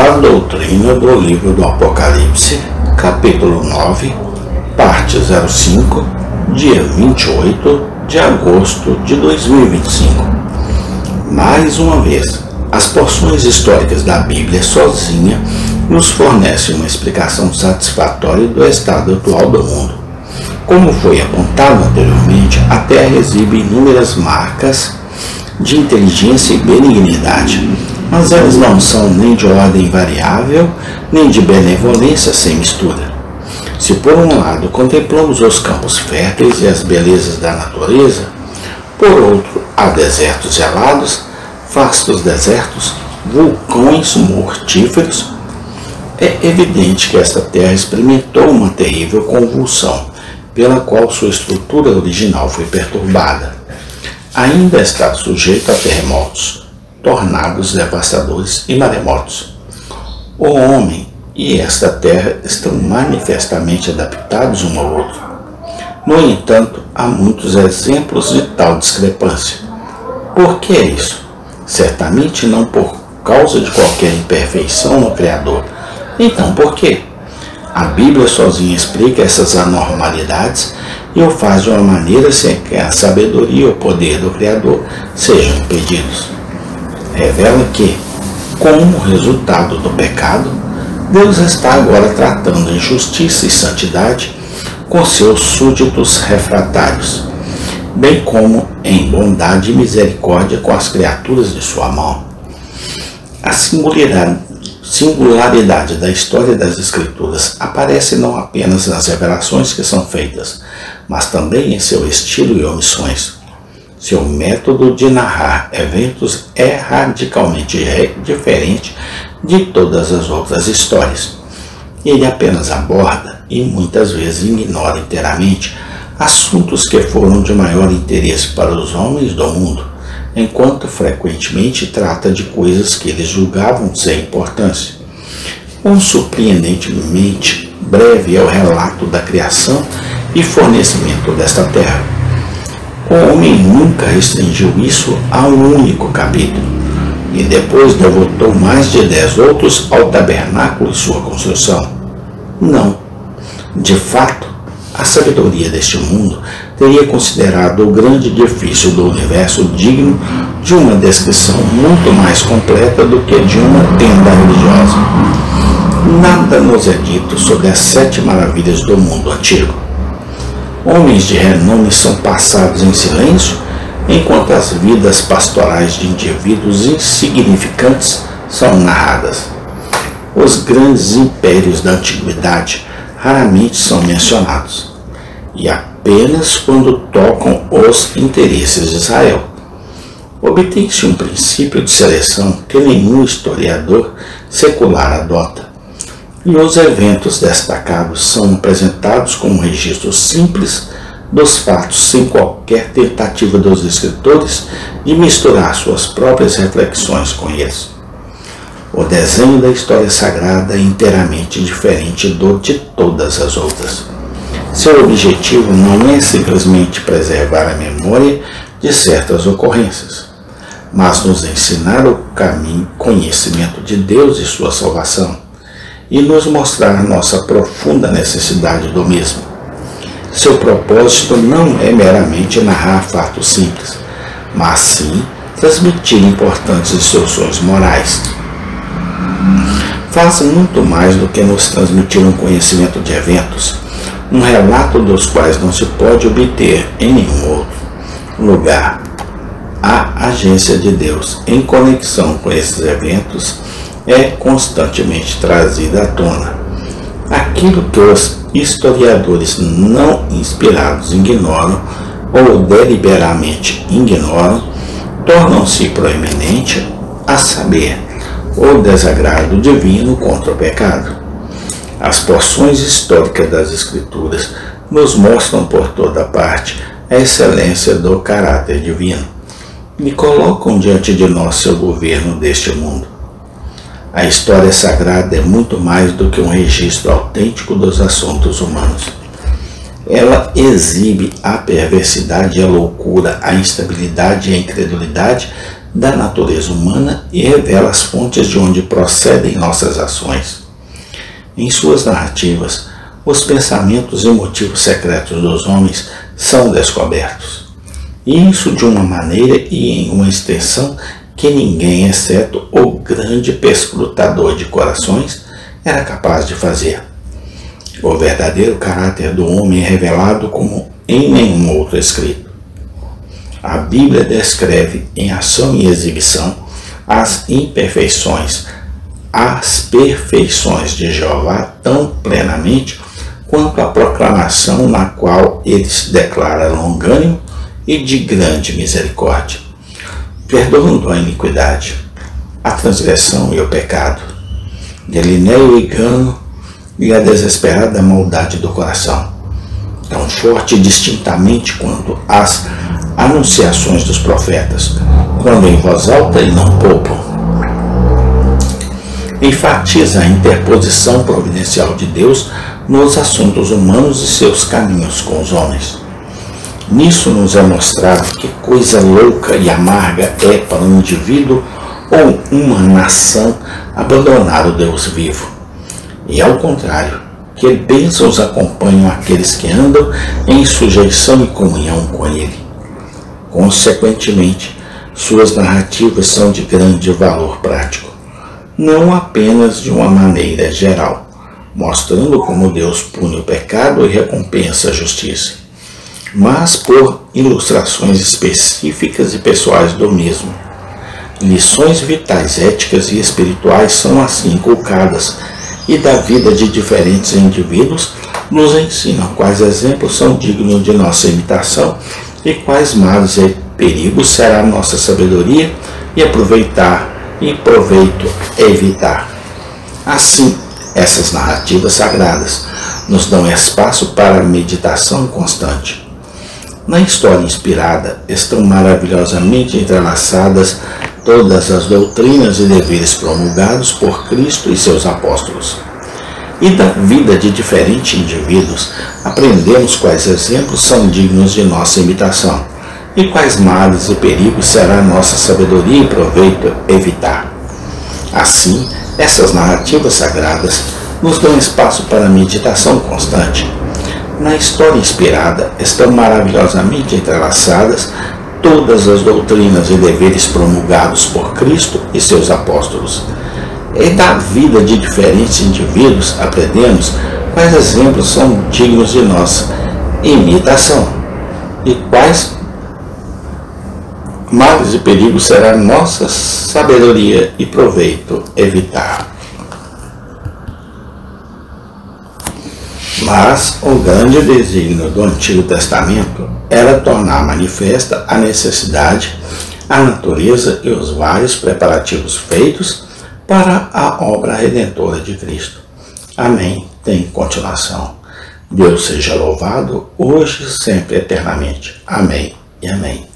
A doutrina do livro do Apocalipse, capítulo 9, parte 05, dia 28 de agosto de 2025. Mais uma vez, as porções históricas da Bíblia sozinha nos fornecem uma explicação satisfatória do estado atual do mundo. Como foi apontado anteriormente, a Terra exibe inúmeras marcas de inteligência e benignidade, mas elas não são nem de ordem variável, nem de benevolência sem mistura. Se por um lado contemplamos os campos férteis e as belezas da natureza, por outro há desertos gelados, vastos desertos, vulcões mortíferos, é evidente que esta terra experimentou uma terrível convulsão, pela qual sua estrutura original foi perturbada. Ainda está sujeito a terremotos, tornados devastadores e maremotos. O homem e esta terra estão manifestamente adaptados um ao outro. No entanto, há muitos exemplos de tal discrepância. Por que isso? Certamente não por causa de qualquer imperfeição no Criador. Então, por quê? A Bíblia sozinha explica essas anormalidades e o faz de uma maneira sem que a sabedoria e o poder do Criador sejam impedidos. Revela que, como resultado do pecado, Deus está agora tratando em justiça e santidade com seus súditos refratários, bem como em bondade e misericórdia com as criaturas de sua mão. A singularidade da história das Escrituras aparece não apenas nas revelações que são feitas, mas também em seu estilo e omissões. Seu método de narrar eventos é radicalmente diferente de todas as outras histórias. Ele apenas aborda e muitas vezes ignora inteiramente assuntos que foram de maior interesse para os homens do mundo, enquanto frequentemente trata de coisas que eles julgavam sem importância. Surpreendentemente breve é o relato da criação e fornecimento desta terra. O homem nunca restringiu isso a um único capítulo, e depois devotou mais de 10 outros ao tabernáculo e sua construção. Não. De fato, a sabedoria deste mundo teria considerado o grande edifício do universo digno de uma descrição muito mais completa do que de uma tenda religiosa. Nada nos é dito sobre as 7 maravilhas do mundo antigo. Homens de renome são passados em silêncio, enquanto as vidas pastorais de indivíduos insignificantes são narradas. Os grandes impérios da antiguidade raramente são mencionados, e apenas quando tocam os interesses de Israel. Obtém-se um princípio de seleção que nenhum historiador secular adota, e os eventos destacados são apresentados com um registro simples dos fatos, sem qualquer tentativa dos escritores de misturar suas próprias reflexões com eles. O desenho da história sagrada é inteiramente diferente do de todas as outras. Seu objetivo não é simplesmente preservar a memória de certas ocorrências, mas nos ensinar o caminho e conhecimento de Deus e sua salvação, e nos mostrar nossa profunda necessidade do mesmo. Seu propósito não é meramente narrar fatos simples, mas sim transmitir importantes instruções morais. Faz muito mais do que nos transmitir um conhecimento de eventos, um relato dos quais não se pode obter em nenhum outro lugar. A agência de Deus em conexão com esses eventos é constantemente trazida à tona. Aquilo que os historiadores não inspirados ignoram ou deliberadamente ignoram, tornam-se proeminente, a saber, o desagrado divino contra o pecado. As porções históricas das Escrituras nos mostram por toda parte a excelência do caráter divino e colocam diante de nós seu governo deste mundo. A história sagrada é muito mais do que um registro autêntico dos assuntos humanos. Ela exibe a perversidade e a loucura, a instabilidade e a incredulidade da natureza humana e revela as fontes de onde procedem nossas ações. Em suas narrativas, os pensamentos e motivos secretos dos homens são descobertos. E isso de uma maneira e em uma extensão que ninguém, exceto o grande perscrutador de corações, era capaz de fazer. O verdadeiro caráter do homem é revelado como em nenhum outro escrito. A Bíblia descreve em ação e exibição as imperfeições, as perfeições de Jeová tão plenamente quanto a proclamação na qual ele se declara longânimo e de grande misericórdia, perdoando a iniquidade, a transgressão e o pecado, delineia o engano e a desesperada maldade do coração, tão forte e distintamente quanto as anunciações dos profetas, quando em voz alta e não poupam. Enfatiza a interposição providencial de Deus nos assuntos humanos e seus caminhos com os homens. Nisso nos é mostrado que coisa louca e amarga é para um indivíduo ou uma nação abandonar o Deus vivo. E ao contrário, que bênçãos acompanham aqueles que andam em sujeição e comunhão com Ele. Consequentemente, suas narrativas são de grande valor prático, não apenas de uma maneira geral, mostrando como Deus pune o pecado e recompensa a justiça, mas por ilustrações específicas e pessoais do mesmo. Lições vitais, éticas e espirituais são assim inculcadas, e da vida de diferentes indivíduos nos ensinam quais exemplos são dignos de nossa imitação e quais males e perigos será nossa sabedoria e proveito evitar. Assim, essas narrativas sagradas nos dão espaço para meditação constante. Na história inspirada estão maravilhosamente entrelaçadas todas as doutrinas e deveres promulgados por Cristo e seus apóstolos. E da vida de diferentes indivíduos, aprendemos quais exemplos são dignos de nossa imitação e quais males e perigos será nossa sabedoria e proveito evitar. Assim, essas narrativas sagradas nos dão espaço para meditação constante. Na história inspirada estão maravilhosamente entrelaçadas todas as doutrinas e deveres promulgados por Cristo e seus apóstolos. E da vida de diferentes indivíduos aprendemos quais exemplos são dignos de nossa imitação e quais males e perigos será nossa sabedoria e proveito evitar. Mas o grande desígnio do Antigo Testamento era tornar manifesta a necessidade, a natureza e os vários preparativos feitos para a obra redentora de Cristo. Amém. Tem continuação. Deus seja louvado, hoje e sempre eternamente. Amém e amém.